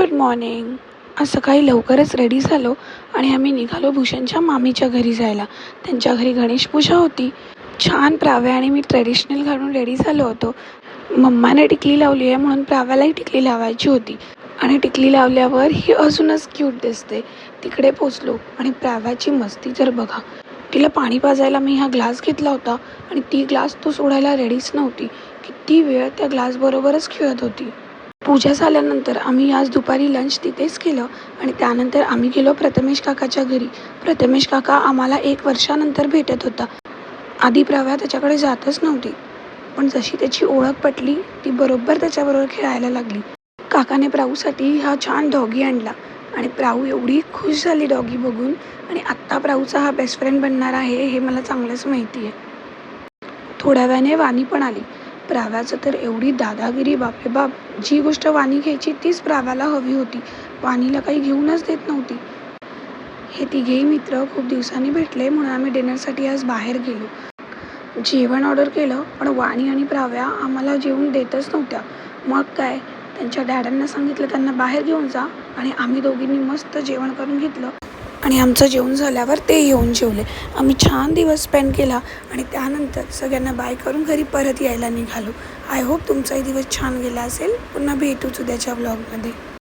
Good morning. आज सकाळी लवकरच रेडी झालो आणि आम्ही निघालो भूषणच्या मामीच्या घरी जायला. त्यांच्या घरी गणेश पूजा होती. छान प्राव्या आणि मी ट्रेडिशनल घालून रेडी झालो होतो. मम्माने टिकली लावली आहे म्हणून प्राव्यालाही टिकली लावायची होती आणि टिकली लावल्यावर ही अजूनच क्यूट दिसते. तिकडे पोचलो आणि प्राव्याची मस्ती तर बघा. तिला पाणी पाजायला मी हा ग्लास घेतला होता आणि ती ग्लास तो सोडायला रेडीच नव्हती. किती वेळ त्या ग्लासबरोबरच खेळत होती. पूजा झाल्यानंतर आम्ही आज दुपारी लंच तिथेच केलं आणि त्यानंतर आम्ही गेलो प्रथमेश काकाच्या घरी. प्रथमेश काका आम्हाला 1 वर्षानंतर भेटत होता. आधी प्राव्या त्याच्याकडे जातच नव्हती, पण जशी त्याची ओळख पटली ती बरोबर त्याच्याबरोबर खेळायला लागली. काकाने प्राऊसाठी हा छान डॉगी आणला आणि प्राऊ एवढी खुश झाली डॉगी बघून. आणि आत्ता प्राऊचा हा बेस्ट फ्रेंड बनणार आहे हे मला चांगलंच माहिती आहे. थोड्या वेळाने वाणी पण आली. प्राव्याचं तर एवढी दादागिरी, बापरे बाप. जी गोष्ट वाणी घ्यायची तीच प्राव्याला हवी होती. वाणीला काही घेऊनच देत नव्हती. हे तिघेही मित्र खूप दिवसांनी भेटले म्हणून आम्ही डिनरसाठी आज बाहेर गेलो. जेवण ऑर्डर केलं पण वाणी आणि प्राव्या आम्हाला जेवून देतच नव्हत्या. मग काय, त्यांच्या डॅडांना सांगितलं त्यांना बाहेर घेऊन जा आणि आम्ही दोघींनी मस्त जेवण करून घेतलं आणि आमचं जेवण झाल्यावर ते येऊन जेवले. आम्ही छान दिवस स्पेंड केला आणि त्यानंतर सगळ्यांना बाय करून घरी परत यायला निघालो. आय होप तुमचाही दिवस छान गेला असेल. पुन्हा भेटूच उद्याच्या व्लॉगमध्ये.